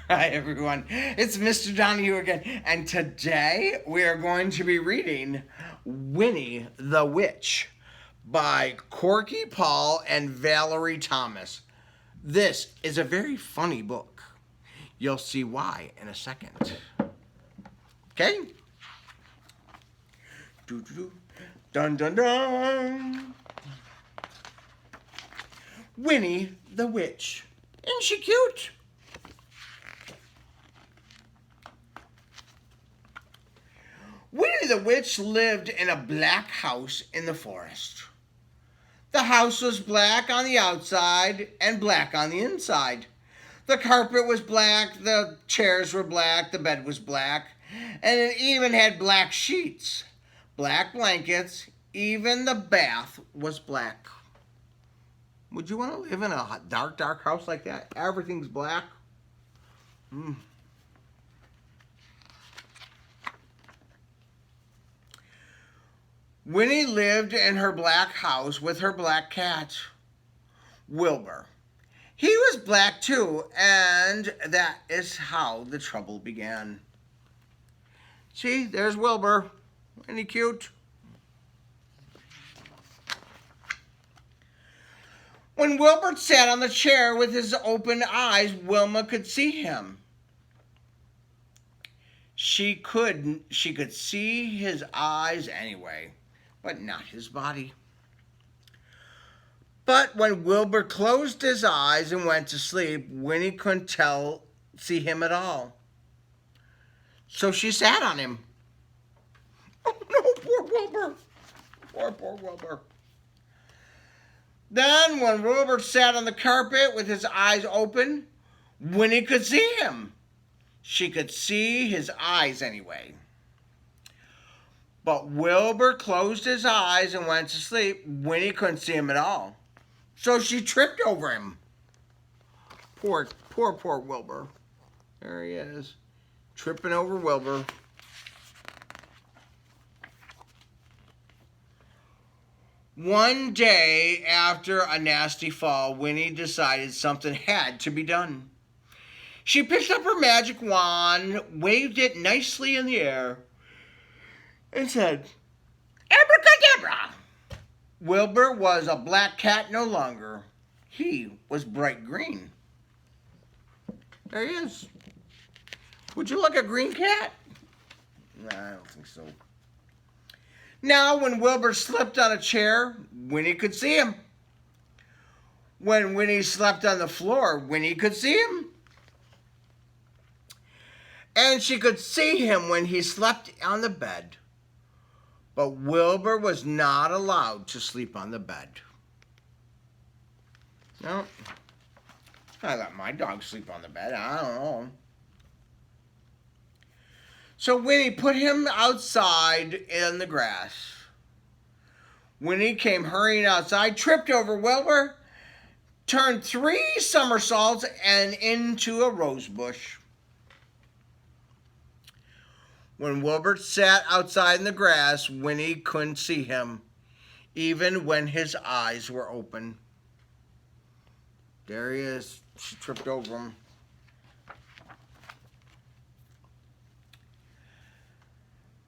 Hi everyone, it's Mr. Donahue again, and today we are going to be reading Winnie the Witch by Korky Paul and Valerie Thomas. This is a very funny book. You'll see why in a second. Okay? Dun dun dun! Winnie the Witch. Isn't she cute? Winnie the Witch lived in a black house in the forest. The house was black on the outside and black on the inside. The carpet was black, the chairs were black, the bed was black, and it even had black sheets, black blankets, even the bath was black. Would you want to live in a dark, dark house like that? Everything's black? Winnie lived in her black house with her black cat, Wilbur. He was black too, and that is how the trouble began. See, there's Wilbur. Isn't he cute? When Wilbur sat on the chair with his open eyes, Wilma could see him. She could see his eyes anyway, but not his body. But when Wilbur closed his eyes and went to sleep, Winnie couldn't see him at all. So she sat on him. Oh no, poor Wilbur. Poor Wilbur. Then when Wilbur sat on the carpet with his eyes open, Winnie could see him. She could see his eyes anyway. But Wilbur closed his eyes and went to sleep. Winnie couldn't see him at all. So she tripped over him. Poor Wilbur. There he is, tripping over Wilbur. One day after a nasty fall, Winnie decided something had to be done. She picked up her magic wand, waved it nicely in the air, and said, "Abracadabra!" Wilbur was a black cat no longer. He was bright green. There he is. Would you like a green cat? No, I don't think so. Now, when Wilbur slept on a chair, Winnie could see him. When Winnie slept on the floor, Winnie could see him. And she could see him when he slept on the bed. But Wilbur was not allowed to sleep on the bed. No, I let my dog sleep on the bed. I don't know. So Winnie put him outside in the grass. Winnie came hurrying outside, tripped over Wilbur, turned 3 somersaults and into a rose bush. When Wilbur sat outside in the grass, Winnie couldn't see him, even when his eyes were open. There he is. She tripped over him.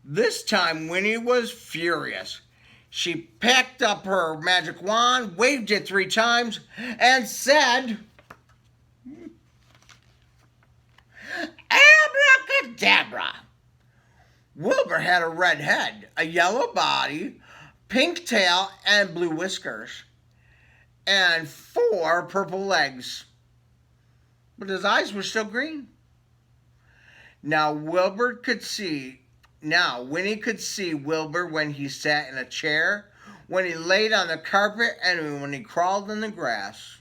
This time, Winnie was furious. She picked up her magic wand, waved it 3 times, and said, "Abracadabra!" Wilbur had a red head, a yellow body, pink tail, and blue whiskers, and 4 purple legs. But his eyes were still green. Now Winnie could see Wilbur when he sat in a chair, when he laid on the carpet, and when he crawled in the grass.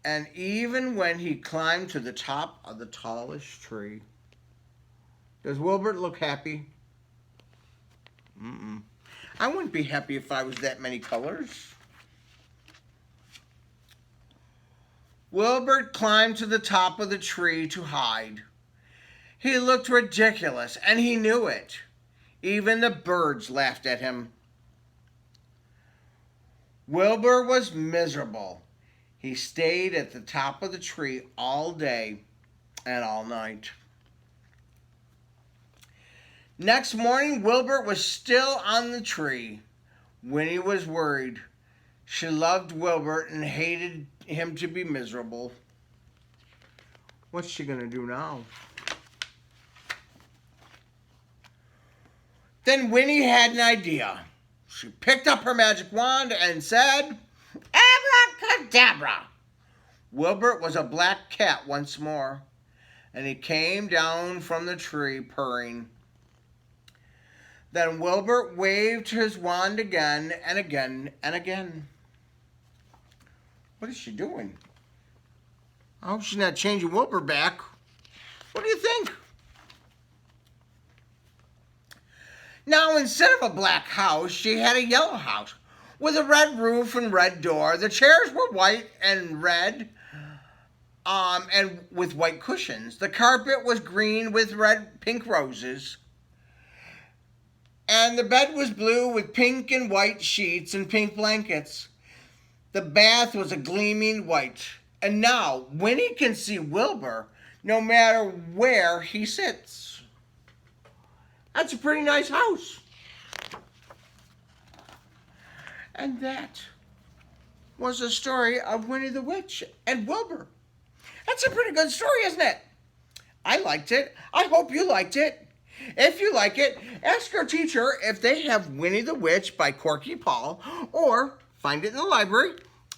And even when he climbed to the top of the tallest tree. Does Wilbur look happy? I wouldn't be happy if I was that many colors. Wilbur climbed to the top of the tree to hide. He looked ridiculous, and he knew it. Even the birds laughed at him. Wilbur was miserable. He stayed at the top of the tree all day and all night. Next morning, Wilbur was still on the tree. Winnie was worried. She loved Wilbur and hated him to be miserable. What's she going to do now? Then Winnie had an idea. She picked up her magic wand and said, "Abracadabra!" Wilbur was a black cat once more, and he came down from the tree purring. Then Wilbur waved his wand again and again and again. What is she doing? I hope she's not changing Wilbur back. What do you think? Now, instead of a black house, she had a yellow house with a red roof and red door. The chairs were white and red, and with white cushions. The carpet was green with pink roses. And the bed was blue with pink and white sheets and pink blankets. The bath was a gleaming white. And now Winnie can see Wilbur no matter where he sits. That's a pretty nice house. And that was the story of Winnie the Witch and Wilbur. That's a pretty good story, isn't it? I liked it. I hope you liked it. If you like it, ask your teacher if they have Winnie the Witch by Korky Paul, or find it in the library,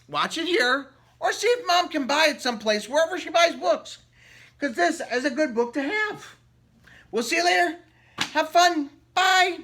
watch it here, or see if Mom can buy it someplace, wherever she buys books. Because this is a good book to have. We'll see you later. Have fun. Bye.